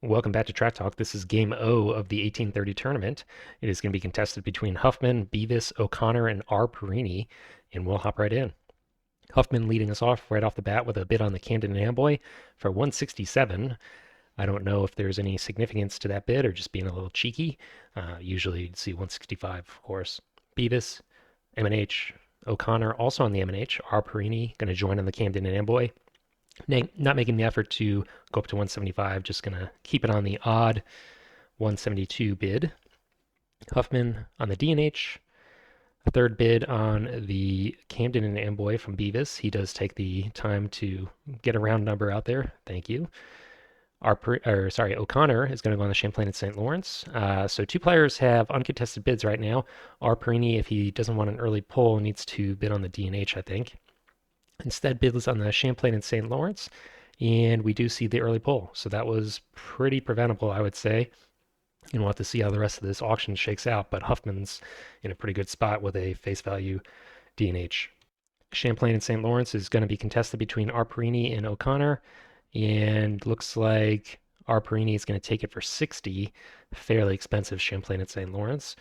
Welcome back to Track Talk. This is Game O of the 1830 tournament. It is going to be contested between Huffman, Beavis, O'Connor, and R. Perini, and we'll hop right in. Huffman leading us off right off the bat with a bid on the Camden and Amboy for 167. I don't know if there's any significance to that bid or just being a little cheeky. Usually you'd see 165, of course. Beavis, M&H, O'Connor also on the M&H. R. Perini going to join on the Camden and Amboy. Not making the effort to go up to 175, just going to keep it on the odd 172 bid. Huffman on the DNH, a third bid on the Camden and Amboy from Beavis. He does take the time to get a round number out there. Thank you. O'Connor is going to go on the Champlain and St. Lawrence. So two players have uncontested bids right now. R. Perini, if he doesn't want an early pull, needs to bid on the DNH, I think. Instead, bids on the Champlain and St. Lawrence, and we do see the early pull. So that was pretty preventable, I would say. And we'll have to see how the rest of this auction shakes out, but Huffman's in a pretty good spot with a face value DNH. Champlain and St. Lawrence is going to be contested between Arperini and O'Connor, and looks like Arperini is going to take it for 60, fairly expensive Champlain and St. Lawrence.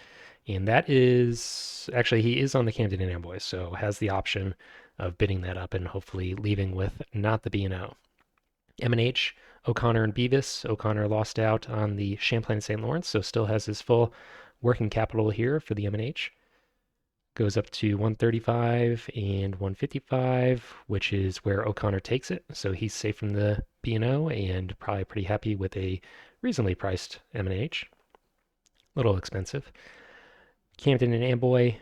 And that is actually, he is on the Camden and Amboy, so has the option of bidding that up and hopefully leaving with not the B&O. M&H, O'Connor and Beavis. O'Connor lost out on the Champlain and St. Lawrence, so still has his full working capital here for the M&H. Goes up to 135 and 155, which is where O'Connor takes it. So he's safe from the B&O and probably pretty happy with a reasonably priced M&H. Little expensive. Camden and Amboy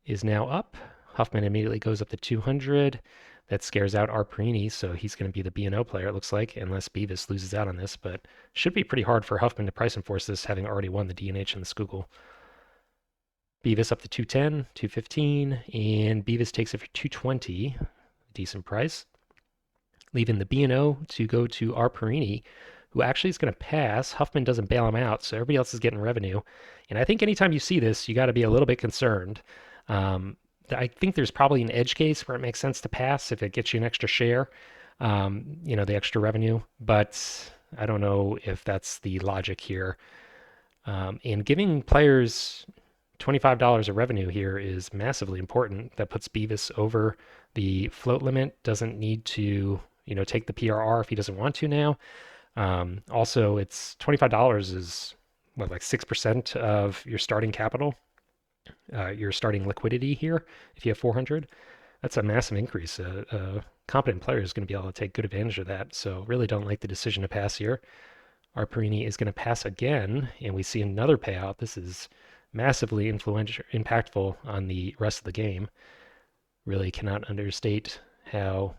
is now up. Huffman immediately goes up to 200. That scares out Arperini, so he's going to be the B&O player, it looks like, unless Beavis loses out on this, but should be pretty hard for Huffman to price enforce this, having already won the DNH and the Schuylkill. Beavis up to 210, 215, and Beavis takes it for 220. Decent price. Leaving the B&O to go to Arperini, who actually is going to pass. Huffman doesn't bail him out, so everybody else is getting revenue. And I think anytime you see this, you got to be a little bit concerned. I think there's probably an edge case where it makes sense to pass if it gets you an extra share, the extra revenue. But I don't know if that's the logic here. And giving players $25 of revenue here is massively important. That puts Beavis over the float limit, doesn't need to, take the PRR if he doesn't want to now. Also, it's $25 is what, like 6% of your starting capital, your starting liquidity here. If you have 400, that's a massive increase. A competent player is going to be able to take good advantage of that. So really don't like the decision to pass here. Arperini is going to pass again, and we see another payout. This is massively impactful on the rest of the game. Really cannot understate how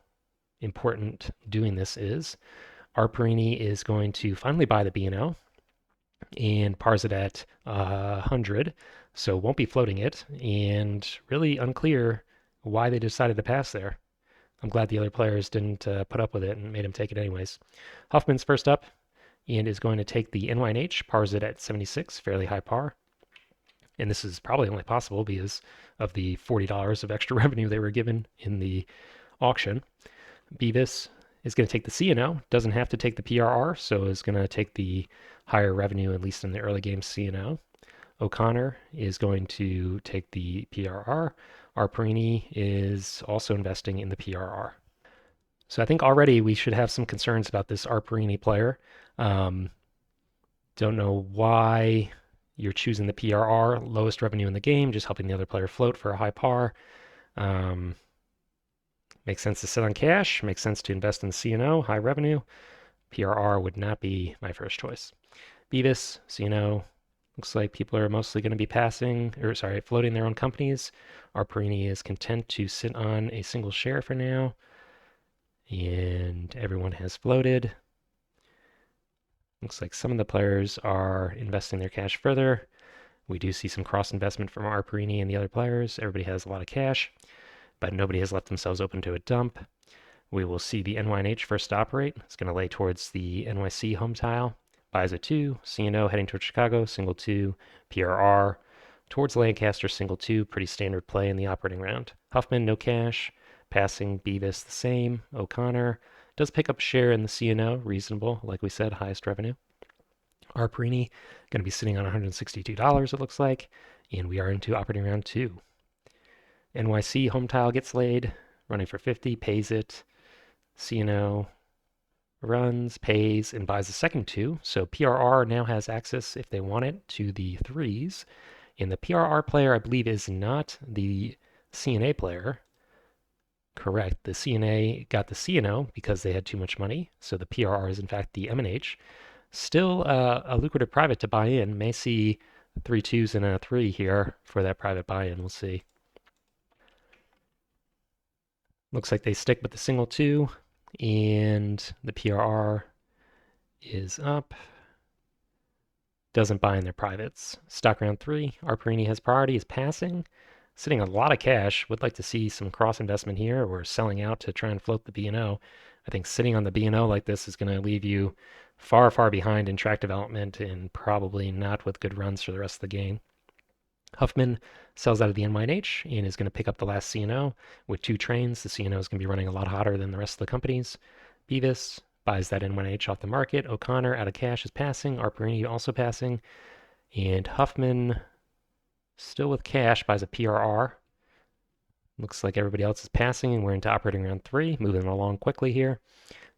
important doing this is. Arperini is going to finally buy the B&O and pars it at 100, so won't be floating it, and really unclear why they decided to pass there. I'm glad the other players didn't put up with it and made him take it anyways. Huffman's first up and is going to take the NYH, pars it at 76, fairly high par. And this is probably only possible because of the $40 of extra revenue they were given in the auction. Beavis is going to take the C&O, doesn't have to take the PRR, so is going to take the higher revenue, at least in the early game C&O. O'Connor is going to take the PRR. Arperini is also investing in the PRR. So I think already we should have some concerns about this Arperini player. Don't know why you're choosing the PRR, lowest revenue in the game, just helping the other player float for a high par. Makes sense to sit on cash, makes sense to invest in C&O, high revenue. PRR would not be my first choice. Beavis, C&O, looks like people are mostly going to be floating their own companies. Arperini is content to sit on a single share for now. And everyone has floated. Looks like some of the players are investing their cash further. We do see some cross investment from Arperini and the other players. Everybody has a lot of cash, but nobody has left themselves open to a dump. We will see the NYH first operate. It's going to lay towards the NYC home tile. Buys a 2, C&O heading towards Chicago, single 2, PRR towards Lancaster, single 2, pretty standard play in the operating round. Huffman, no cash. Passing Beavis, the same. O'Connor does pick up a share in the C&O, reasonable, like we said, highest revenue. Our Perini going to be sitting on $162, it looks like, and we are into operating round 2. NYC home tile gets laid, running for 50, pays it. CNO runs, pays, and buys the second 2. So PRR now has access, if they want it, to the 3s. And the PRR player, I believe, is not the CNA player. Correct. The CNA got the CNO because they had too much money. So the PRR is, in fact, the MNH. Still a lucrative private to buy in. May see 3 2s and a 3 here for that private buy-in. We'll see. Looks like they stick with the single 2, and the PRR is up. Doesn't buy in their privates. Stock round 3. Our Perini has priority, is passing. Sitting on a lot of cash. Would like to see some cross investment here or selling out to try and float the B&O. I think sitting on the B&O like this is going to leave you far, far behind in track development and probably not with good runs for the rest of the game. Huffman sells out of the NYNH and is going to pick up the last CNO with 2 trains. The CNO is going to be running a lot hotter than the rest of the companies. Beavis buys that NYNH off the market. O'Connor out of cash is passing. Arperini also passing. And Huffman, still with cash, buys a PRR. Looks like everybody else is passing, and we're into operating round 3, moving along quickly here.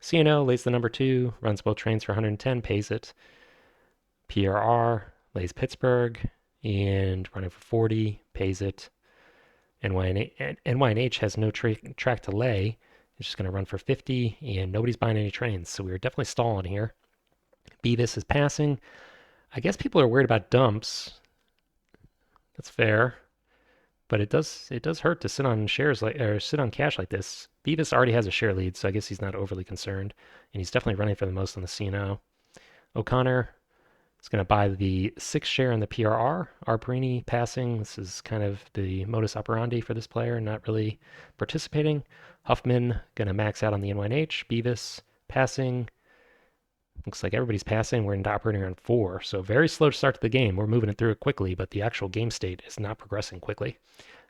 CNO lays the number 2, runs both trains for 110, pays it. PRR lays Pittsburgh, and running for 40, pays it. NYNH has no track to lay. It's just going to run for 50, and nobody's buying any trains, so we're definitely stalling here. Beavis is passing. I guess people are worried about dumps. That's fair, but it does hurt to sit on shares sit on cash like this. Beavis already has a share lead, so I guess he's not overly concerned, and he's definitely running for the most on the CNO. O'Connor is going to buy the 6 share in the PRR. Arperini passing. This is kind of the modus operandi for this player, not really participating. Huffman going to max out on the NYNH. Beavis passing. Looks like everybody's passing. We're into operating round 4, so very slow to start to the game. We're moving it through it quickly, but the actual game state is not progressing quickly.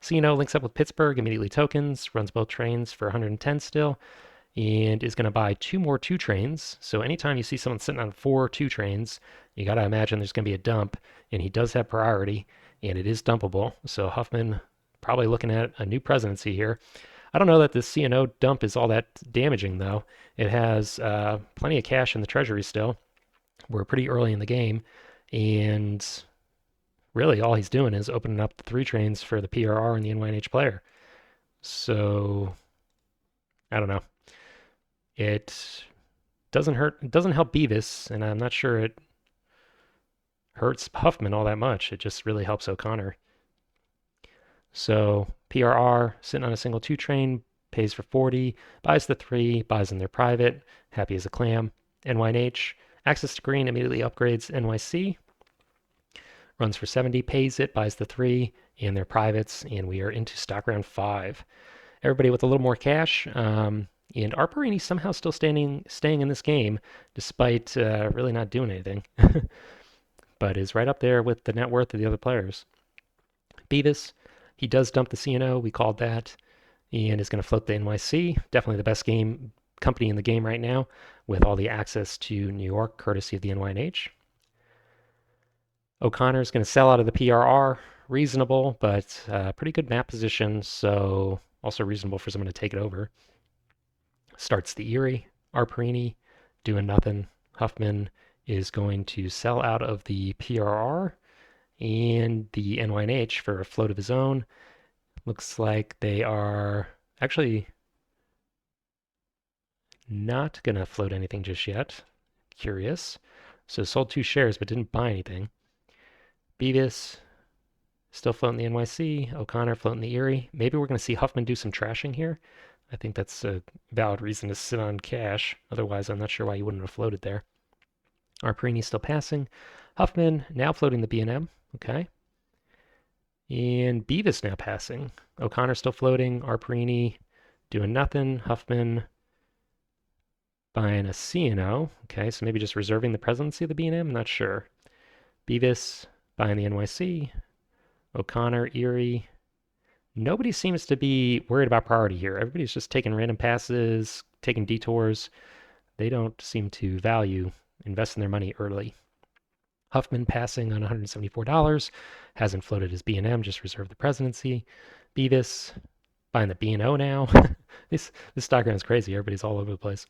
CNO links up with Pittsburgh, immediately tokens, runs both trains for 110 still, and is going to buy 2 more 2 trains. So anytime you see someone sitting on 4 2 trains, you got to imagine there's going to be a dump, and he does have priority, and it is dumpable. So Huffman probably looking at a new presidency here. I don't know that this CNO dump is all that damaging, though. It has plenty of cash in the treasury still. We're pretty early in the game, and really all he's doing is opening up the 3 trains for the PRR and the NYNH player. So I don't know. It doesn't hurt. It doesn't help Beavis, and I'm not sure it hurts Huffman all that much. It just really helps O'Connor. So PRR sitting on a single 2 train, pays for 40, buys the 3, buys in their private, happy as a clam. NYNH, access to green, immediately upgrades NYC, runs for 70, pays it, buys the 3 and their privates, and we are into stock round 5. Everybody with a little more cash, and Arperini somehow still staying in this game despite really not doing anything, but is right up there with the net worth of the other players. Beavis, he does dump the CNO, we called that, and is going to float the NYC. Definitely the best company in the game right now with all the access to New York, courtesy of the NYNH. O'Connor is going to sell out of the PRR. Reasonable, but pretty good map position, so also reasonable for someone to take it over. Starts the Erie. Arperini doing nothing. Huffman is going to sell out of the PRR and the NYNH for a float of his own. Looks like they are actually not going to float anything just yet. Curious. So sold 2 shares but didn't buy anything. Beavis still floating the NYC. O'Connor floating the Erie. Maybe we're going to see Huffman do some trashing here. I think that's a valid reason to sit on cash. Otherwise, I'm not sure why you wouldn't have floated there. Arperini still passing. Huffman now floating the B&M. Okay. And Beavis now passing. O'Connor still floating. Arperini doing nothing. Huffman buying a CNO. Okay, so maybe just reserving the presidency of the B&M. I'm not sure. Beavis buying the NYC. O'Connor, Erie. Nobody seems to be worried about priority here. Everybody's just taking random passes, taking detours. They don't seem to value investing their money early. Huffman passing on $174, hasn't floated his B&M, just reserved the presidency. Beavis buying the B&O now. This stock round is crazy. Everybody's all over the place.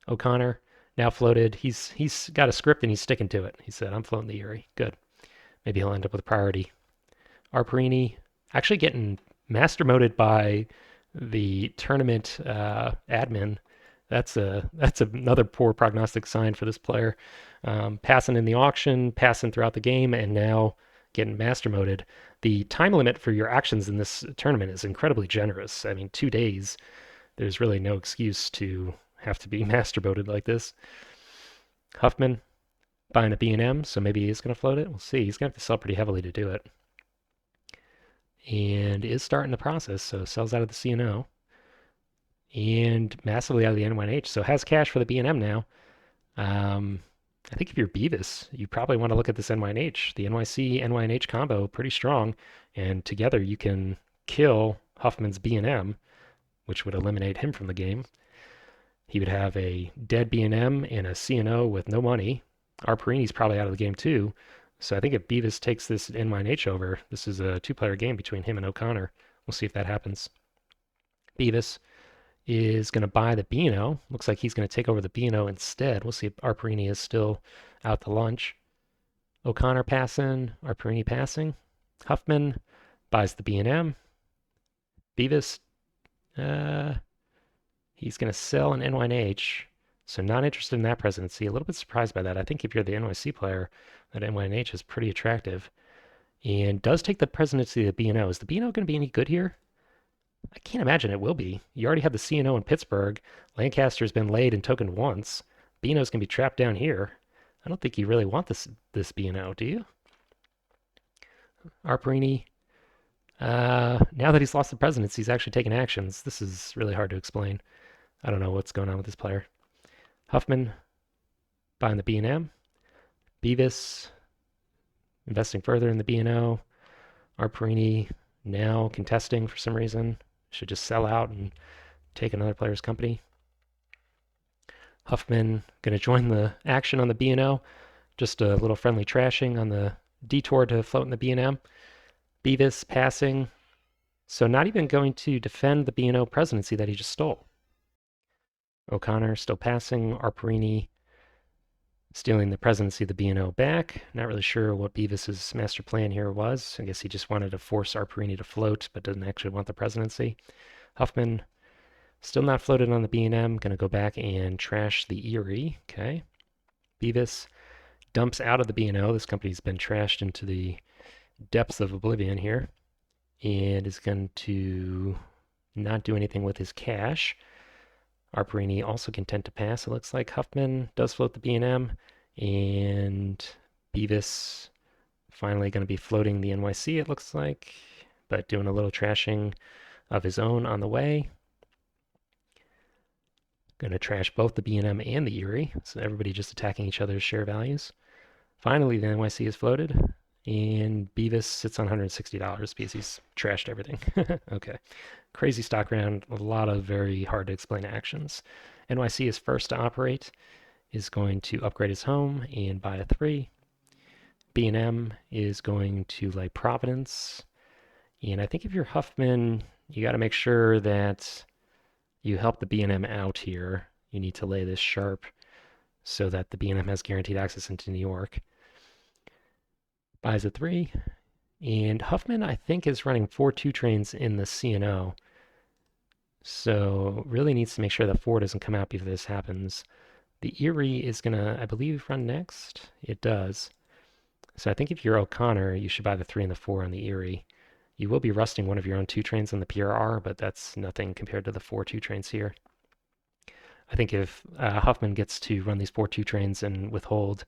O'Connor now floated. He's got a script and he's sticking to it. He said, "I'm floating the Erie." Good. Maybe he'll end up with priority. Arperini actually getting master moded by the tournament admin. That's another poor prognostic sign for this player. Passing in the auction, passing throughout the game, and now getting master moded. The time limit for your actions in this tournament is incredibly generous. I mean, 2 days. There's really no excuse to have to be master moded like this. Huffman buying a B&M, so maybe he's going to float it. We'll see. He's going to have to sell pretty heavily to do it. And is starting the process, so sells out of the C&O and massively out of the N1H. So has cash for the B&M now. I think if you're Beavis, you probably want to look at this NYNH. The NYC NYNH combo pretty strong, and together you can kill Huffman's B&M, which would eliminate him from the game. He would have a dead B&M and a C&O with no money. Arperini's probably out of the game too. So I think if Beavis takes this NYNH over, this is a two-player game between him and O'Connor. We'll see if that happens. Beavis is going to buy the B&O. Looks like he's going to take over the B&O instead. We'll see if Arperini is still out to lunch. O'Connor passing, Arperini passing. Huffman buys the B&M. Beavis, he's going to sell an NYNH. So not interested in that presidency. A little bit surprised by that. I think if you're the NYC player, that NYNH is pretty attractive. And does take the presidency of the B&O. Is the B&O going to be any good here? I can't imagine it will be. You already have the C&O in Pittsburgh. Lancaster's been laid and tokened once. B&O's going to be trapped down here. I don't think you really want this B&O, do you? Arperini, now that he's lost the presidency, he's actually taking actions. This is really hard to explain. I don't know what's going on with this player. Huffman buying the B&M. Beavis investing further in the B&O. Arperini now contesting for some reason. Should just sell out and take another player's company. Huffman going to join the action on the B&O. Just a little friendly trashing on the detour to float in the B&M. Beavis passing. So not even going to defend the B&O presidency that he just stole. O'Connor still passing. Arperini stealing the presidency of the B&O back. Not really sure what Beavis's master plan here was. I guess he just wanted to force Arperini to float, but doesn't actually want the presidency. Huffman still not floated on the B&M. Going to go back and trash the Erie. Okay. Beavis dumps out of the B&O. This company's been trashed into the depths of oblivion here, and is going to not do anything with his cash. Arperini also content to pass. It looks like Huffman does float the B&M, and Beavis finally going to be floating the NYC, it looks like, but doing a little trashing of his own on the way. Going to trash both the B&M and the Erie, so everybody just attacking each other's share values. Finally, the NYC is floated, and Beavis sits on $160 because he's trashed everything. Okay. Crazy stock round, a lot of very hard to explain actions. NYC is first to operate, is going to upgrade his home and buy a 3. B&M is going to lay Providence. And I think if you're Huffman, you got to make sure that you help the B&M out here. You need to lay this sharp so that the B&M has guaranteed access into New York. Buys a 3. And Huffman, I think, is running 4 2-trains in the C&O. So really needs to make sure that 4 doesn't come out before this happens. The Erie is going to, I believe, run next. It does. So I think if you're O'Connor, you should buy the 3 and the 4 on the Erie. You will be rusting one of your own 2-trains on the PRR, but that's nothing compared to the 4 2-trains here. I think if Huffman gets to run these 4 2-trains and withhold,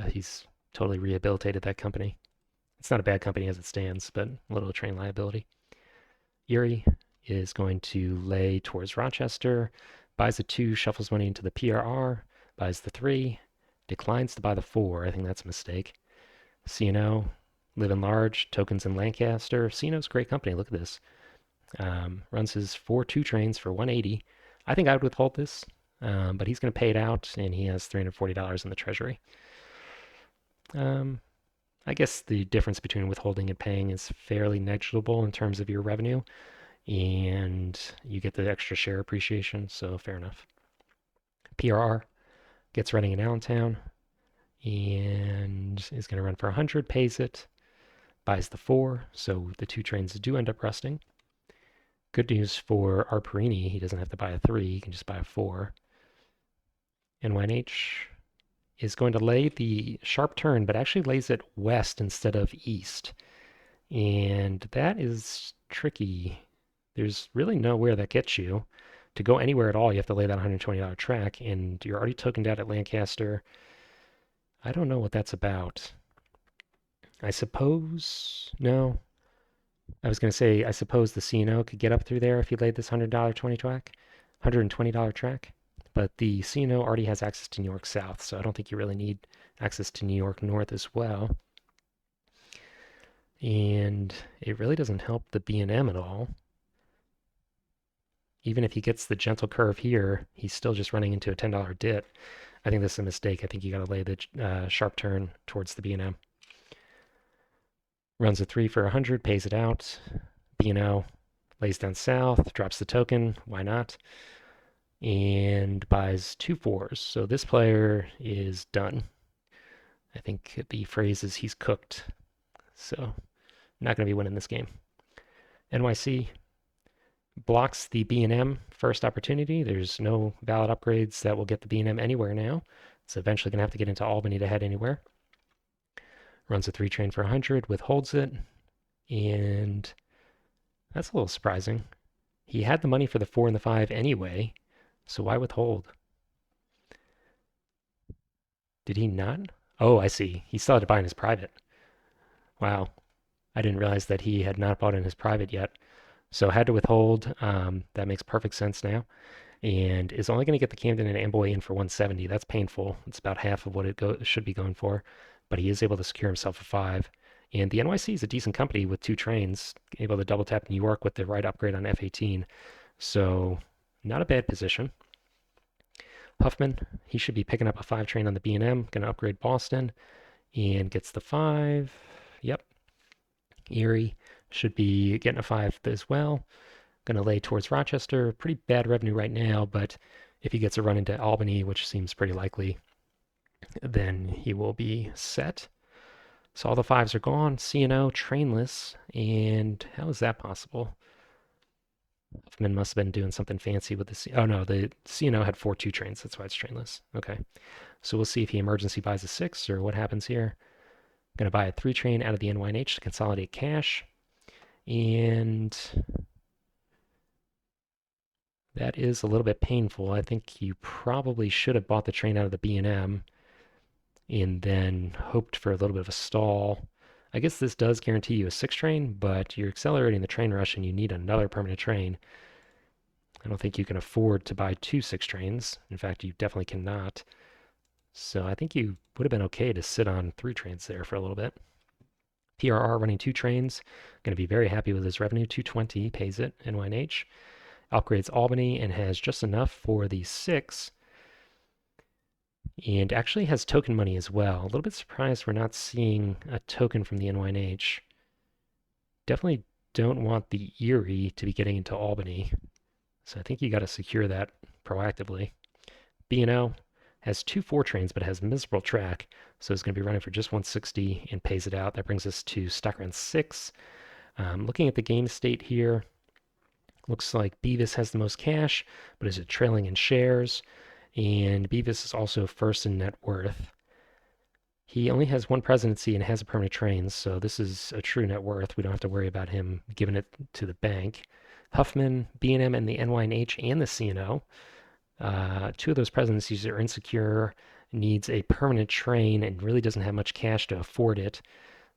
he's totally rehabilitated that company. It's not a bad company as it stands, but a little train liability. Erie is going to lay towards Rochester, buys the 2, shuffles money into the PRR, buys the 3, declines to buy the 4. I think that's a mistake. C&O, living large, tokens in Lancaster. C&O's a great company. Look at this. Runs his 4 2-trains for 180. I think I would withhold this, but he's going to pay it out, and he has $340 in the treasury. Um, I guess the difference between withholding and paying is fairly negligible in terms of your revenue, and you get the extra share appreciation, so fair enough. PRR gets running in Allentown and is going to run for 100, pays it, buys the 4, so the 2 trains do end up rusting. Good news for Arperini, he doesn't have to buy a 3, he can just buy a 4. NYNH is going to lay the sharp turn, but actually lays it west instead of east. And that is tricky. There's really nowhere that gets you. To go anywhere at all, you have to lay that $120 track, and you're already tokened out at Lancaster. I don't know what that's about. I suppose, no. I was going to say, I suppose the CNO could get up through there if he laid this $120 track. But the CNO already has access to New York South, so I don't think you really need access to New York North as well. And it really doesn't help the B&M at all. Even if he gets the gentle curve here, he's still just running into a $10 dit. I think this is a mistake. I think you got to lay the sharp turn towards the B&M. Runs a 3 for 100, pays it out. B&O lays down south, drops the token. Why not? And buys 2 4s. So this player is done. I think the phrase is he's cooked. So not going to be winning this game. NYC blocks the B&M first opportunity. There's no valid upgrades that will get the B&M anywhere now. It's eventually going to have to get into Albany to head anywhere. Runs a 3 train for 100, withholds it, and that's a little surprising. He had the money for the 4 and the 5 anyway, so why withhold? Did he not? Oh, I see. He still had to buy in his private. Wow. I didn't realize that he had not bought in his private yet. So had to withhold. That makes perfect sense now. And is only going to get the Camden and Amboy in for 170. That's painful. It's about half of what it should be going for. But he is able to secure himself a 5. And the NYC is a decent company with 2 trains, able to double tap New York with the right upgrade on F18. So not a bad position. Huffman, he should be picking up a 5 train on the B&M, going to upgrade Boston, and gets the 5. Yep. Erie should be getting a 5 as well. Going to lay towards Rochester. Pretty bad revenue right now, but if he gets a run into Albany, which seems pretty likely, then he will be set. So all the 5s are gone. CNO, trainless, and how is that possible? Huffman must have been doing something fancy with the oh no, the CNO had 4 2 trains, that's why it's trainless. Okay. So we'll see if he emergency buys a 6 or what happens here. Going to buy a 3 train out of the NYNH to consolidate cash. And that is a little bit painful. I think you probably should have bought the train out of the B&M and then hoped for a little bit of a stall. I guess this does guarantee you a 6 train, but you're accelerating the train rush and you need another permanent train. I don't think you can afford to buy 2 6 trains. In fact, you definitely cannot. So I think you would have been okay to sit on 3 trains there for a little bit. PRR running 2 trains, going to be very happy with his revenue. 220 pays it, NYNH. Upgrades Albany and has just enough for the 6. And actually has token money as well. A little bit surprised we're not seeing a token from the NYNH. Definitely don't want the Erie to be getting into Albany. So I think you got to secure that proactively. B&O has 2 4 trains, but has miserable track. So it's going to be running for just 160 and pays it out. That brings us to stock round 6. Looking at the game state here, looks like Beavis has the most cash, but is it trailing in shares? And Beavis is also first in net worth. He only has 1 presidency and has a permanent train, so this is a true net worth. We don't have to worry about him giving it to the bank. Huffman, B&M, and the NYNH and the CNO. 2 of those presidencies are insecure, needs a permanent train, and really doesn't have much cash to afford it.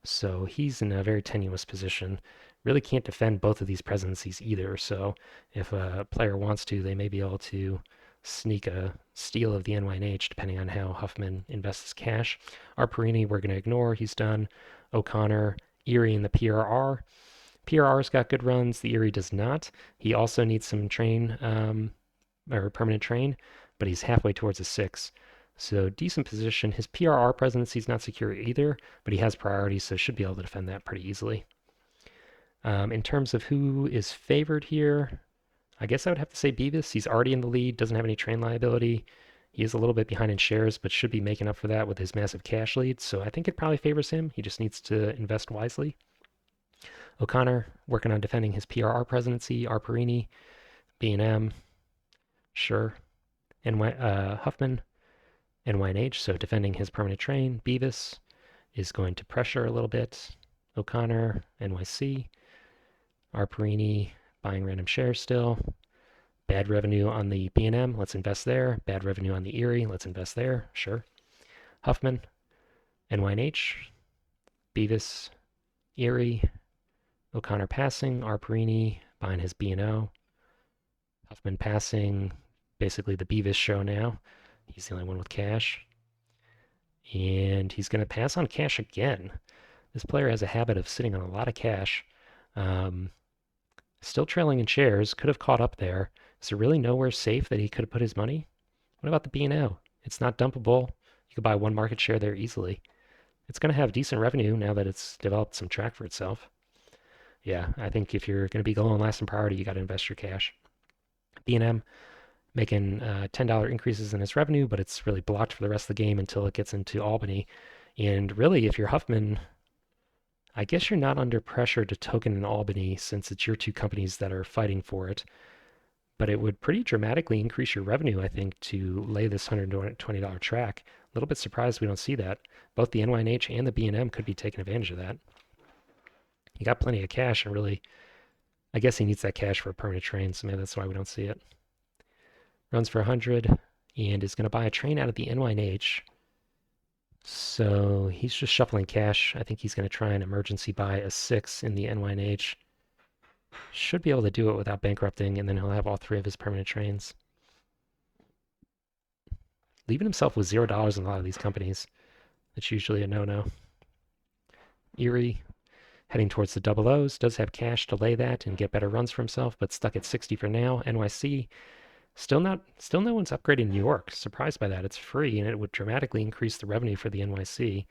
So he's in a very tenuous position. Really can't defend both of these presidencies either. So if a player wants to, they may be able to sneak a steal of the NYNH depending on how Huffman invests his cash. Arperini, we're going to ignore. He's done. O'Connor, Erie, and the PRR. PRR's got good runs. The Erie does not. He also needs some train or permanent train, but he's halfway towards a 6. So decent position. His PRR presidency is not secure either, but he has priority, so should be able to defend that pretty easily. In terms of who is favored here, I guess I would have to say Beavis. He's already in the lead, doesn't have any train liability. He is a little bit behind in shares, but should be making up for that with his massive cash lead. So I think it probably favors him. He just needs to invest wisely. O'Connor working on defending his PRR presidency. Arperini, B&M, sure. And Huffman, NYNH, so defending his permanent train. Beavis is going to pressure a little bit. O'Connor, NYC. Arperini, buying random shares still. Bad revenue on the B&M, let's invest there. Bad revenue on the Erie, let's invest there. Sure. Huffman, NYNH, Beavis, Erie, O'Connor passing, Arperini buying his B&O. Huffman passing, basically the Beavis show now. He's the only one with cash. And he's going to pass on cash again. This player has a habit of sitting on a lot of cash. Still trailing in shares, could have caught up there. Is there really nowhere safe that he could have put his money? What about the B&O? It's not dumpable. You could buy one market share there easily. It's going to have decent revenue now that it's developed some track for itself. Yeah, I think if you're going to be low on last and priority, you got to invest your cash. B&M making $10 increases in its revenue, but it's really blocked for the rest of the game until it gets into Albany. And really, if you're Huffman, I guess you're not under pressure to token in Albany since it's your two companies that are fighting for it. But it would pretty dramatically increase your revenue, I think, to lay this $120 track. A little bit surprised we don't see that. Both the NYNH and the B&M could be taking advantage of that. He got plenty of cash, and really, I guess he needs that cash for a permanent train, so maybe that's why we don't see it. Runs for 100 and is going to buy a train out of the NYNH. So he's just shuffling cash. I think he's going to try and emergency buy a 6 in the NYNH. Should be able to do it without bankrupting, and then he'll have all three of his permanent trains. Leaving himself with $0 in a lot of these companies. That's usually a no-no. Erie, heading towards the double O's, does have cash to lay that and get better runs for himself, but stuck at 60 for now. NYC, still no one's upgrading New York. Surprised by that. It's free, and it would dramatically increase the revenue for the NYC.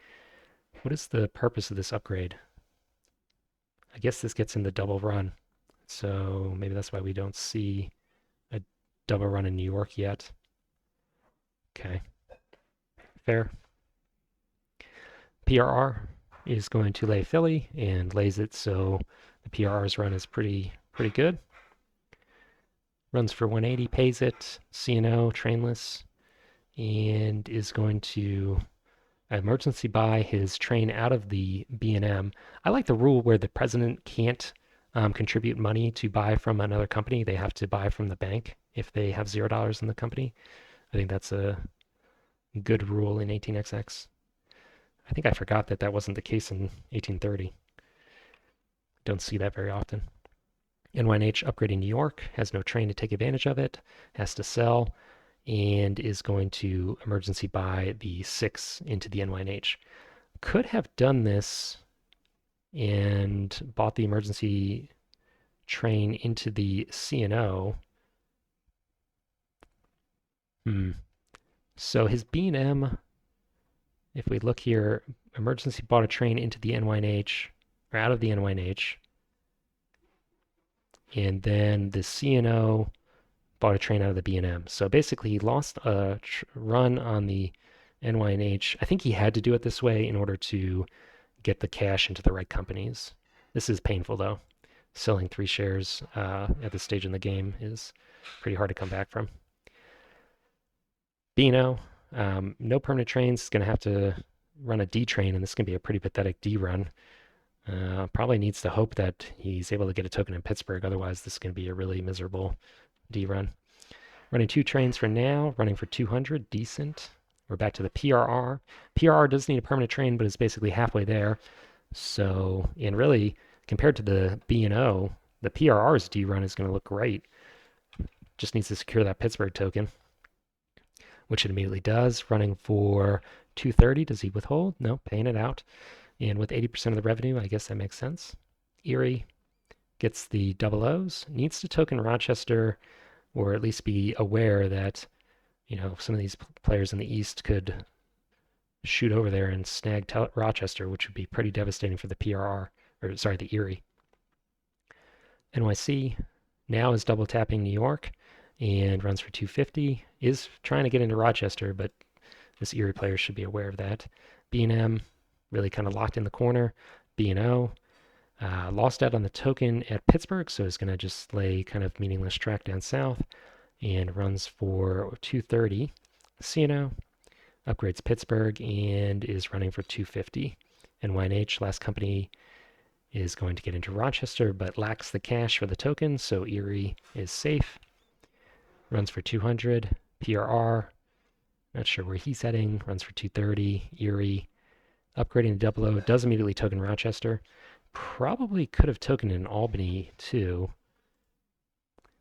What is the purpose of this upgrade? I guess this gets in the double run. So maybe that's why we don't see a double run in New York yet. Okay. Fair. PRR is going to lay Philly and lays it, so the PRR's run is pretty good. Runs for 180, pays it, CNO, trainless, and is going to emergency buy his train out of the B&M. I like the rule where the president can't contribute money to buy from another company. They have to buy from the bank if they have $0 in the company. I think that's a good rule in 18XX. I think I forgot that that wasn't the case in 1830. Don't see that very often. NYNH upgrading New York, has no train to take advantage of it, has to sell, and is going to emergency buy the 6 into the NYNH. Could have done this and bought the emergency train into the CNO. So his B&M, if we look here, emergency bought a train into the NYNH, or out of the NYNH. And then the CNO bought a train out of the B&M. So basically he lost a run on the NYNH. I think he had to do it this way in order to get the cash into the right companies. This is painful though. Selling 3 shares at this stage in the game is pretty hard to come back from. B&O, no permanent trains. It's going to have to run a D train, and this is going to be a pretty pathetic D run. Probably needs to hope that he's able to get a token in Pittsburgh. Otherwise, this is going to be a really miserable D run. Running 2 trains for now, running for 200, decent. We're back to the PRR. PRR does need a permanent train, but is basically halfway there. So, and really, compared to the B&O, the PRR's D run is going to look great. Just needs to secure that Pittsburgh token, which it immediately does. Running for 230, does he withhold? No, paying it out. And with 80% of the revenue, I guess that makes sense. Erie gets the double O's, needs to token Rochester, or at least be aware that, some of these players in the East could shoot over there and snag Rochester, which would be pretty devastating for the PRR, or sorry, the Erie. NYC now is double tapping New York and runs for 250. Is trying to get into Rochester, but this Erie player should be aware of that. B&M really kind of locked in the corner. B&O lost out on the token at Pittsburgh, so it's going to just lay kind of meaningless track down south and runs for 230. CNO upgrades Pittsburgh and is running for 250. NYNH, last company, is going to get into Rochester but lacks the cash for the token, so Erie is safe. Runs for 200. PRR, not sure where he's heading, runs for 230. Erie, upgrading to 00, does immediately token Rochester. Probably could have tokened in Albany too.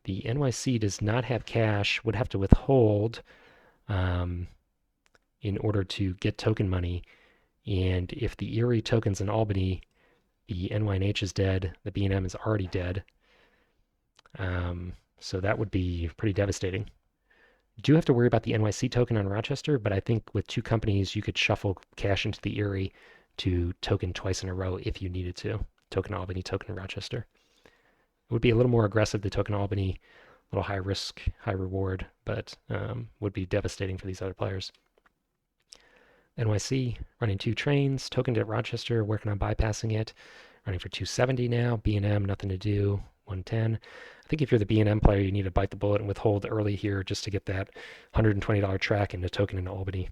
The NYC does not have cash, would have to withhold in order to get token money. And if the Erie tokens in Albany, the NYNH is dead, the B&M is already dead. So that would be pretty devastating. You do have to worry about the NYC token on Rochester, but I think with two companies, you could shuffle cash into the Erie to token twice in a row if you needed to. Token Albany, token Rochester. It would be a little more aggressive to token Albany, a little high risk, high reward, but would be devastating for these other players. NYC running 2 trains, tokened at Rochester, working on bypassing it, running for 270 now. B&M, nothing to do, 110. I think if you're the B&M player, you need to bite the bullet and withhold early here just to get that $120 track into token in Albany.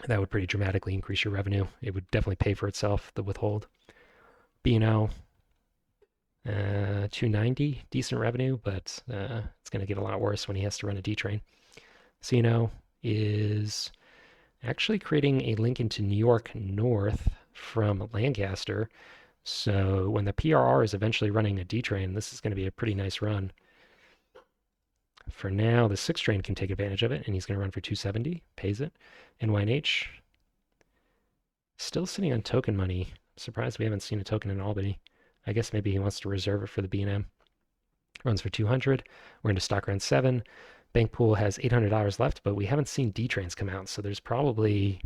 That would pretty dramatically increase your revenue. It would definitely pay for itself, the withhold. B&O, 290, decent revenue, but it's going to get a lot worse when he has to run a D train. CNO is actually creating a link into New York North from Lancaster. So when the PRR is eventually running a D train, this is going to be a pretty nice run. For now, the 6 train can take advantage of it, and he's going to run for 270, pays it. NYNH, still sitting on token money. Surprised we haven't seen a token in Albany. I guess maybe he wants to reserve it for the B&M. Runs for 200. We're into stock round 7. Bank pool has $800 left, but we haven't seen D trains come out, so there's probably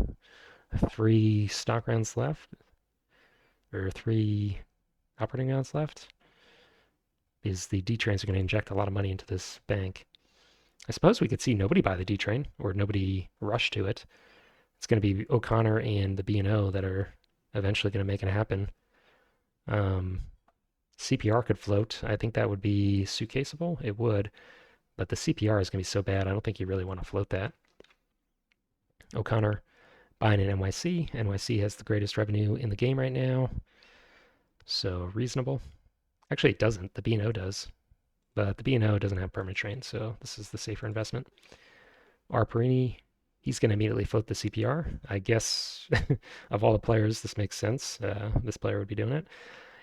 3 stock rounds left, or 3 operating rounds left, because the D trains are going to inject a lot of money into this bank. I suppose we could see nobody buy the D train, or nobody rush to it. It's going to be O'Connor and the B&O that are eventually going to make it happen. CPR could float. I think that would be suitcaseable. It would. But the CPR is going to be so bad, I don't think you really want to float that. O'Connor buying an NYC. NYC has the greatest revenue in the game right now. So reasonable. Actually, it doesn't. The B&O does. But the B&O doesn't have permanent train, so this is the safer investment. R. Perini, he's going to immediately float the CPR. I guess of all the players, this makes sense. This player would be doing it.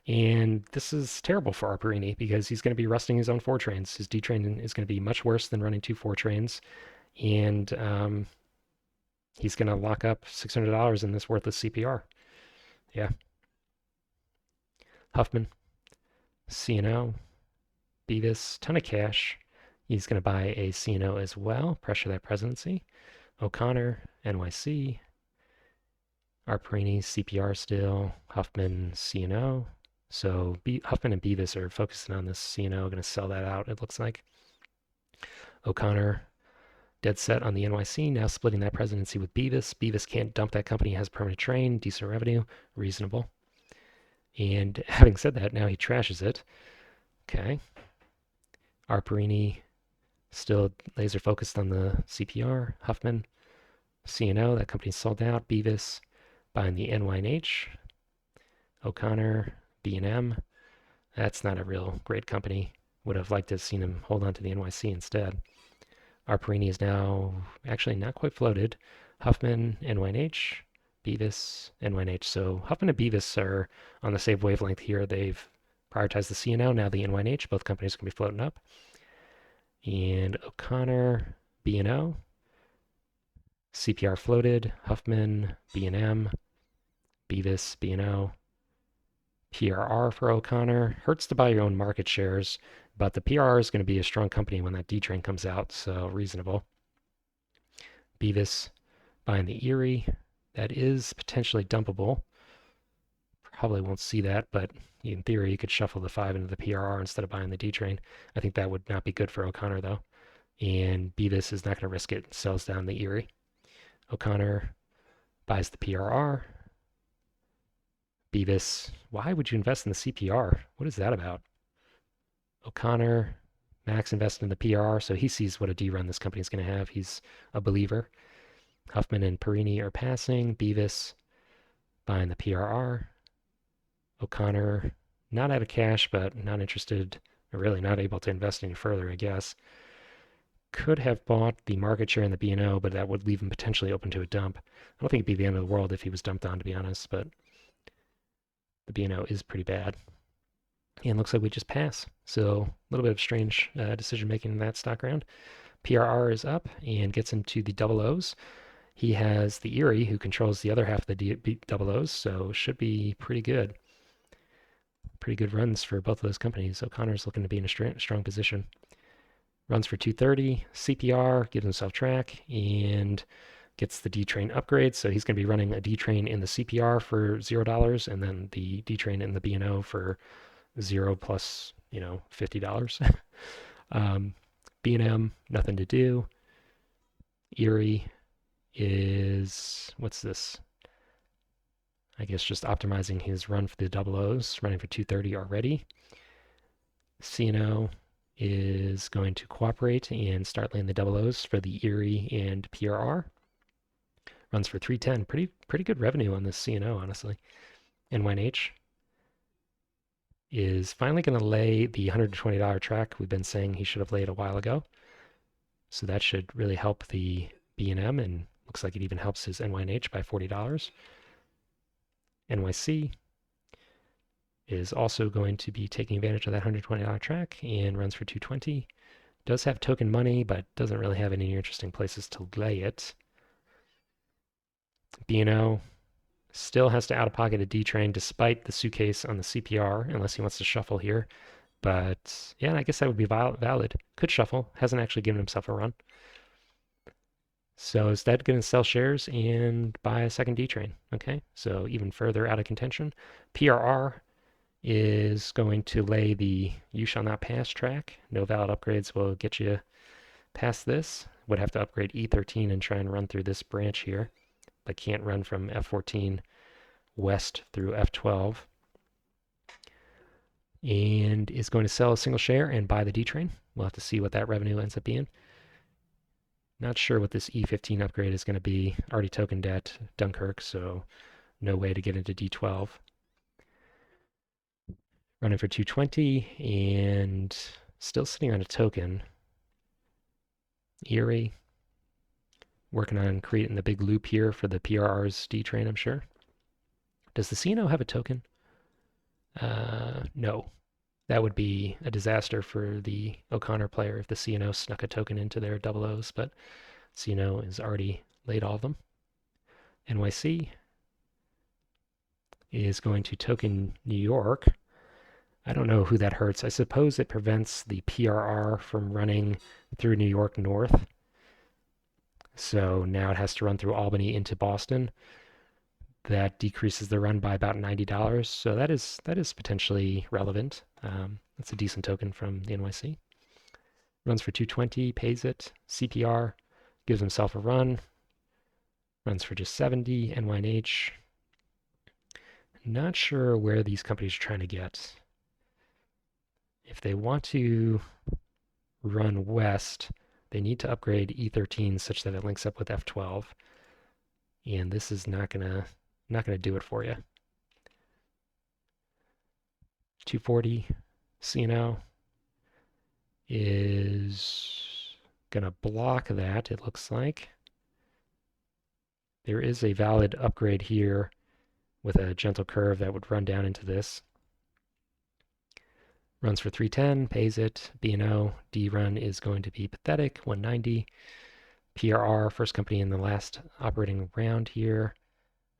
And this is terrible for Arperini because he's going to be rusting his own 4 trains. His D train is going to be much worse than running 2 4 trains. And he's going to lock up $600 in this worthless CPR. Yeah. Huffman, CNO, Beavis, ton of cash. He's going to buy a CNO as well, pressure that presidency. O'Connor, NYC, Arperini, CPR still, Huffman, CNO. So Huffman and Beavis are focusing on this CNO, going to sell that out, it looks like. O'Connor, dead set on the NYC, now splitting that presidency with Beavis. Beavis can't dump that company, has permanent train, decent revenue, reasonable. And having said that, now he trashes it. Okay. Arperini, still laser focused on the CPR. Huffman, CNO, that company's sold out. Beavis, buying the NYNH. O'Connor, B&M. That's not a real great company. Would have liked to have seen him hold on to the NYC instead. Arperini is now actually not quite floated. Huffman, NYNH, Beavis, NYNH. So Huffman and Beavis are on the same wavelength here. They've prioritized the CNO, now the NYNH. Both companies can be floating up. And O'Connor, B&O. CPR floated. Huffman, B&M, Beavis, B&O. PRR for O'Connor. Hurts to buy your own market shares, but the PRR is going to be a strong company when that D train comes out, so reasonable. Beavis buying the Erie. That is potentially dumpable. Probably won't see that, but in theory, you could shuffle the 5 into the PRR instead of buying the D train. I think that would not be good for O'Connor, though. And Beavis is not going to risk it, sells down the Erie. O'Connor buys the PRR. Beavis, why would you invest in the CPR? What is that about? O'Connor, Max invested in the PRR, so he sees what a D run this company is going to have. He's a believer. Huffman and Perini are passing. Beavis buying the PRR. O'Connor, not out of cash, but not interested, or really not able to invest any further, I guess. Could have bought the market share in the B&O, but that would leave him potentially open to a dump. I don't think it'd be the end of the world if he was dumped on, to be honest, but the B&O is pretty bad. And looks like we just pass. So a little bit of strange decision making in that stock round. PRR is up and gets into the double O's. He has the Erie, who controls the other half of the double O's, so should be pretty good. Pretty good runs for both of those companies. O'Connor's looking to be in a strong position. Runs for 230. CPR gives himself track and gets the D train upgrade. So he's going to be running a D train in the CPR for $0 and then the D train in the B&O for 0 plus, $50. B&M, nothing to do. Erie is, what's this? I guess just optimizing his run for the double O's, running for 230 already. C&O is going to cooperate and start laying the double O's for the Erie and PRR. Runs for 310. Pretty good revenue on this C&O, honestly. NYNH is finally going to lay the $120 track we've been saying he should have laid a while ago. So that should really help the B&M, and looks like it even helps his NYNH by $40. NYC is also going to be taking advantage of that $120 track and runs for 220. Does have token money, but doesn't really have any interesting places to lay it. B&O still has to out-of-pocket a D train despite the suitcase on the CPR, unless he wants to shuffle here. But yeah, I guess that would be valid. Could shuffle. Hasn't actually given himself a run. So is that going to sell shares and buy a second D train? Okay, so even further out of contention. PRR is going to lay the you shall not pass track. No valid upgrades will get you past this. Would have to upgrade E13 and try and run through this branch here, but can't run from F14 west through F12. And is going to sell a single share and buy the D train. We'll have to see what that revenue ends up being. Not sure what this E15 upgrade is going to be. Already tokened at Dunkirk, so no way to get into D12. Running for 220 and still sitting on a token. Erie. Working on creating the big loop here for the PRR's D train, I'm sure. Does the C&O have a token? No. That would be a disaster for the O'Connor player if the C&O snuck a token into their double O's, but C&O has already laid all of them. NYC is going to token New York. I don't know who that hurts. I suppose it prevents the PRR from running through New York North. So now it has to run through Albany into Boston. That decreases the run by about $90. So that is potentially relevant. That's a decent token from the NYC. Runs for 220, pays it. CPR gives himself a run. Runs for just 70. NYNH. Not sure where these companies are trying to get. If they want to run west, they need to upgrade E13 such that it links up with F12. And this is not gonna do it for you. 240 C&O is gonna block that, it looks like. There is a valid upgrade here with a gentle curve that would run down into this. Runs for 310, pays it. B&O, D run is going to be pathetic, 190. PRR, first company in the last operating round here,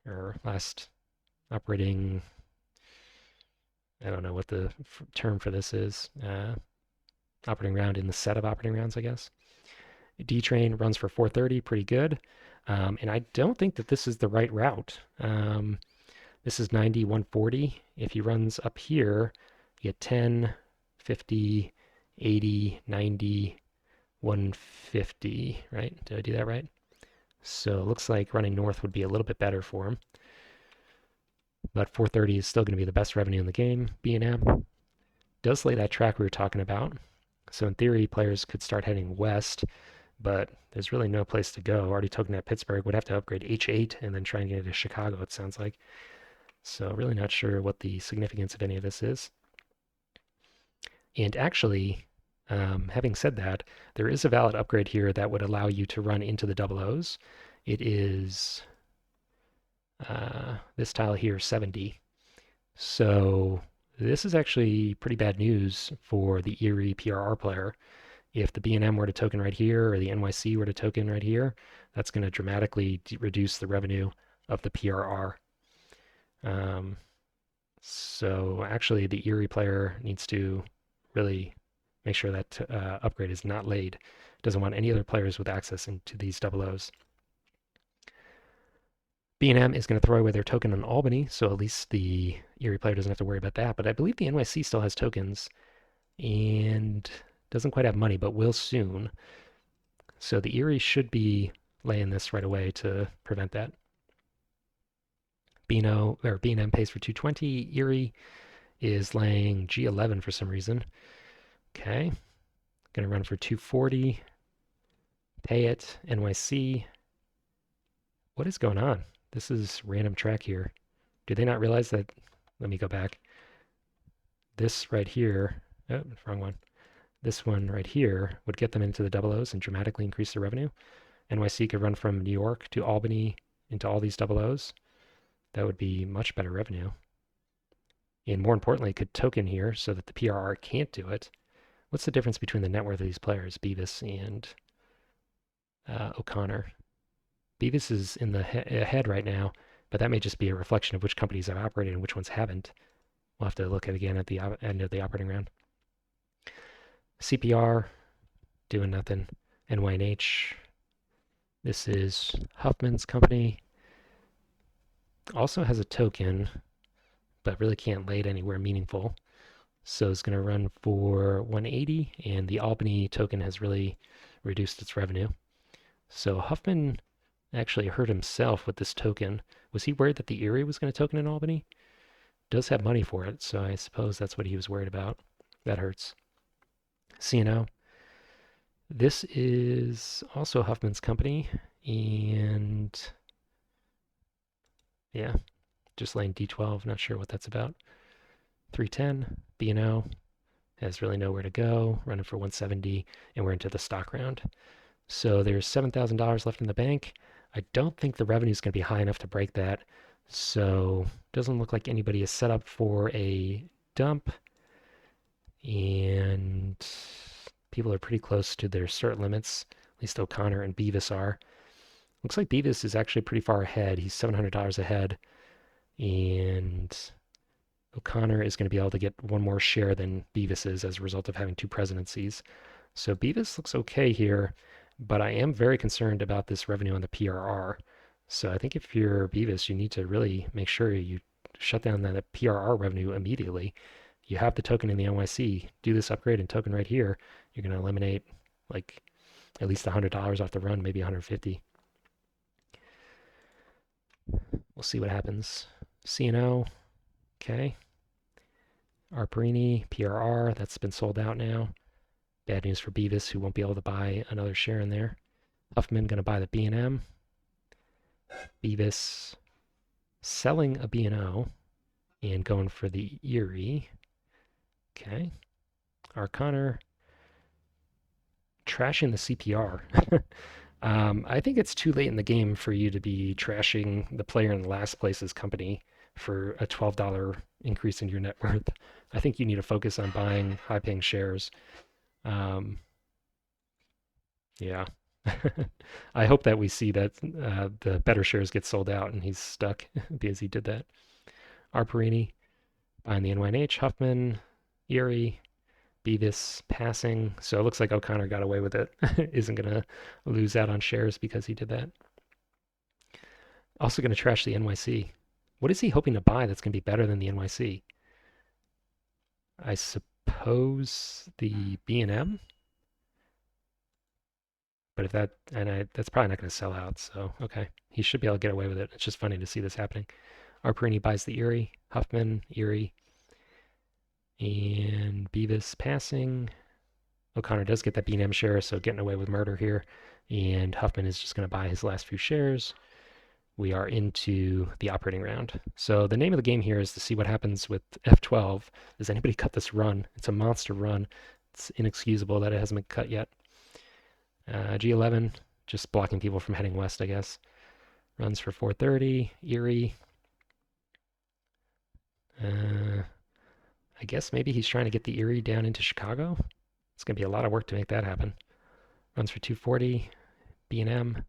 or last operating, I don't know what the term for this is, operating round in the set of operating rounds, I guess. D train runs for 430, pretty good. And I don't think that this is the right route. This is 90, 140. If he runs up here, you get 10, 50, 80, 90, 150, right? Did I do that right? So it looks like running north would be a little bit better for him. But 430 is still going to be the best revenue in the game. B&M does lay that track we were talking about. So in theory, players could start heading west, but there's really no place to go. Already token at Pittsburgh would have to upgrade H8 and then try and get into Chicago, it sounds like. So really not sure what the significance of any of this is. And actually, having said that, there is a valid upgrade here that would allow you to run into the double O's. It is this tile here, 70. So this is actually pretty bad news for the Erie PRR player. If the B&M were to token right here or the NYC were to token right here, that's going to dramatically reduce the revenue of the PRR. So actually the Erie player needs to really make sure that upgrade is not laid. Doesn't want any other players with access into these double O's. B&M is going to throw away their token on Albany, so at least the Erie player doesn't have to worry about that. But I believe the NYC still has tokens and doesn't quite have money, but will soon. So the Erie should be laying this right away to prevent that. B&M pays for 220. Erie is laying G11 for some reason. Okay. Going to run for 240. Pay it. NYC. What is going on? This is random track here. Do they not realize that? Let me go back. This right here. Oh, wrong one. This one right here would get them into the double O's and dramatically increase their revenue. NYC could run from New York to Albany into all these double O's. That would be much better revenue. And more importantly, could token here so that the PRR can't do it. What's the difference between the net worth of these players, Beavis and O'Connor? Beavis is in the ahead right now, but that may just be a reflection of which companies have operated and which ones haven't. We'll have to look at it again at the end of the operating round. CPR, doing nothing. NYNH, this is Huffman's company. Also has a token, but really can't lay it anywhere meaningful. So it's going to run for 180, and the Albany token has really reduced its revenue. So Huffman actually hurt himself with this token. Was he worried that the Erie was going to token in Albany? Does have money for it, so I suppose that's what he was worried about. That hurts. CNO. This is also Huffman's company, and yeah, just laying D12. Not sure what that's about. 310. B&O has really nowhere to go. Running for 170, and we're into the stock round. So there's $7,000 left in the bank. I don't think the revenue is going to be high enough to break that. So doesn't look like anybody is set up for a dump. And people are pretty close to their cert limits. At least O'Connor and Beavis are. Looks like Beavis is actually pretty far ahead. He's $700 ahead. And O'Connor is going to be able to get one more share than Beavis is as a result of having two presidencies. So Beavis looks okay here, but I am very concerned about this revenue on the PRR. So I think if you're Beavis, you need to really make sure you shut down that PRR revenue immediately. You have the token in the NYC. Do this upgrade and token right here. You're going to eliminate like at least $100 off the run, maybe 150. We'll see what happens. CNO, okay. Arperini, PRR, that's been sold out now. Bad news for Beavis, who won't be able to buy another share in there. Huffman going to buy the B&M. Beavis selling a B&O and going for the Erie. Okay. O'Connor trashing the CPR. I think it's too late in the game for you to be trashing the player in the last place's company for a $12 increase in your net worth. I think you need to focus on buying high-paying shares. Yeah. I hope that we see that the better shares get sold out and he's stuck because he did that. Arperini buying the NYNH, Huffman, Erie, Beavis passing. So it looks like O'Connor got away with it. Isn't going to lose out on shares because he did that. Also going to trash the NYC. What is he hoping to buy that's going to be better than the NYC? I suppose the B&M? But if that, that's probably not going to sell out. So, okay. He should be able to get away with it. It's just funny to see this happening. Arperini buys the Erie. Huffman, Erie. And Beavis passing. O'Connor does get that B&M share, so getting away with murder here. And Huffman is just going to buy his last few shares. We are into the operating round. So the name of the game here is to see what happens with F12. Does anybody cut this run? It's a monster run. It's inexcusable that it hasn't been cut yet. G11, just blocking people from heading west, I guess. Runs for 430. Erie. I guess maybe he's trying to get the Erie down into Chicago. It's going to be a lot of work to make that happen. Runs for 240. B&M.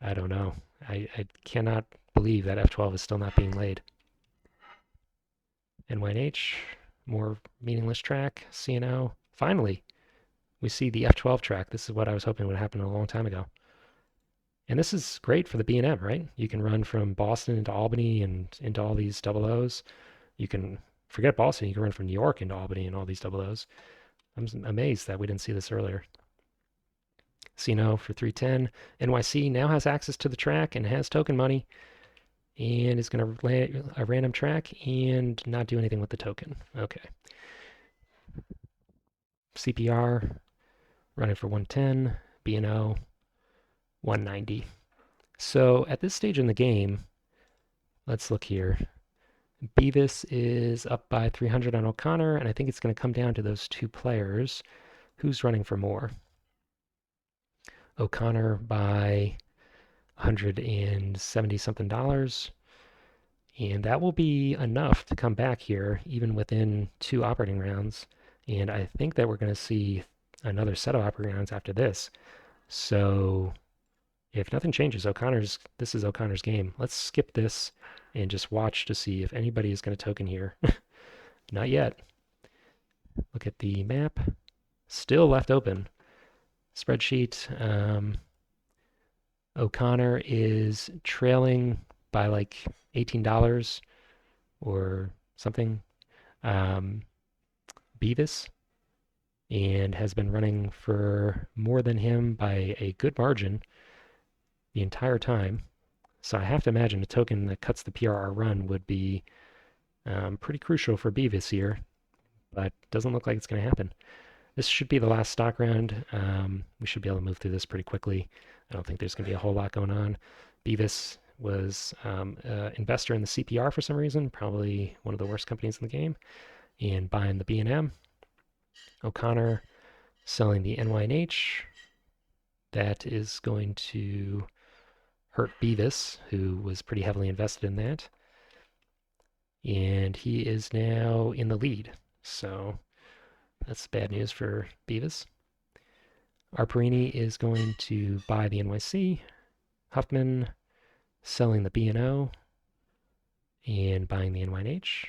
I don't know. I cannot believe that F12 is still not being laid. NYH, more meaningless track. CNO. Finally, we see the F12 track. This is what I was hoping would happen a long time ago. And this is great for the B&M, right? You can run from Boston into Albany and into all these double O's. You can forget Boston. You can run from New York into Albany and all these double O's. I'm amazed that we didn't see this earlier. CNO for 310. NYC now has access to the track and has token money and is going to lay a random track and not do anything with the token. Okay. CPR running for 110. B&O 190. So at this stage in the game, let's look here. Beavis is up by 300 on O'Connor, and I think it's going to come down to those two players. Who's running for more? O'Connor by 170 something dollars. And that will be enough to come back here, even within 2 operating rounds. And I think that we're going to see another set of operating rounds after this. So if nothing changes, this is O'Connor's game. Let's skip this and just watch to see if anybody is going to token here. Not yet. Look at the map. Still left open. Spreadsheet. O'Connor is trailing by like $18 or something. Beavis and has been running for more than him by a good margin the entire time. So I have to imagine a token that cuts the PRR run would be pretty crucial for Beavis here, but doesn't look like it's going to happen. This should be the last stock round. We should be able to move through this pretty quickly. I don't think there's going to be a whole lot going on. Beavis was an investor in the CPR for some reason, probably one of the worst companies in the game, and buying the B&M. O'Connor selling the NYNH. That is going to hurt Beavis, who was pretty heavily invested in that. And he is now in the lead. So that's bad news for Beavis. Arperini is going to buy the NYC. Huffman selling the B&O and buying the NYNH.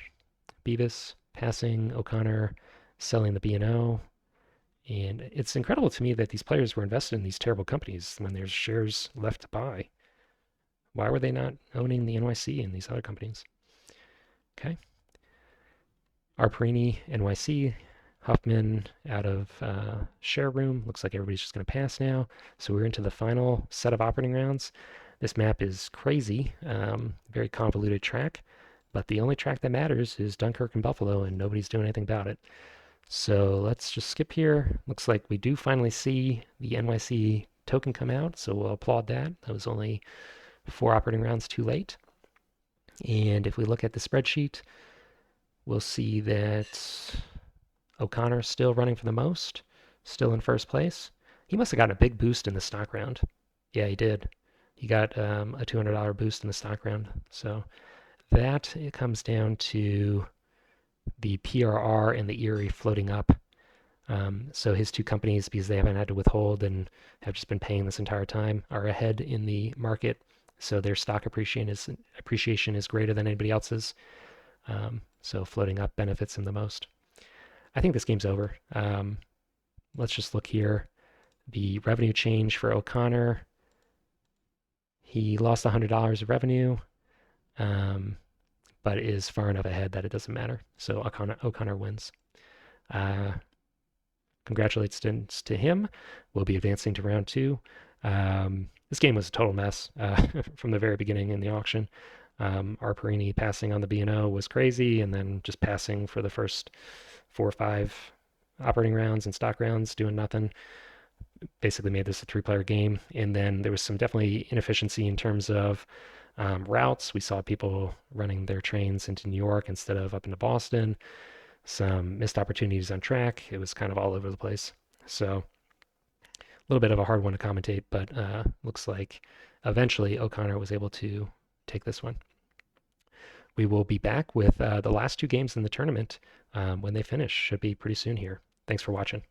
Beavis passing O'Connor, selling the B&O. And it's incredible to me that these players were invested in these terrible companies when there's shares left to buy. Why were they not owning the NYC and these other companies? Okay. Arperini, NYC, Huffman out of share room. Looks like everybody's just going to pass now. So we're into the final set of operating rounds. This map is crazy, very convoluted track, but the only track that matters is Dunkirk and Buffalo, and nobody's doing anything about it. So let's just skip here. Looks like we do finally see the NYC token come out, so we'll applaud that. That was only 4 operating rounds too late. And if we look at the spreadsheet, we'll see that O'Connor's still running for the most, still in first place. He must have gotten a big boost in the stock round. Yeah, he did. He got a $200 boost in the stock round. So that it comes down to the PRR and the Erie floating up. So his 2 companies, because they haven't had to withhold and have just been paying this entire time, are ahead in the market. So their stock appreciation is greater than anybody else's. So floating up benefits him the most. I think this game's over. Let's just look here. The revenue change for O'Connor. He lost $100 of revenue, um, but is far enough ahead that it doesn't matter. So O'Connor wins. Congratulations to him. We'll be advancing to round two. This game was a total mess from the very beginning in the auction. Arperini passing on the B&O was crazy, and then just passing for the first 4 or 5 operating rounds and stock rounds, doing nothing. Basically made this a 3-player game. And then there was some definitely inefficiency in terms of routes. We saw people running their trains into New York instead of up into Boston. Some missed opportunities on track. It was kind of all over the place. So a little bit of a hard one to commentate, but looks like eventually O'Connor was able to take this one. We will be back with the last 2 games in the tournament when they finish. Should be pretty soon here. Thanks for watching.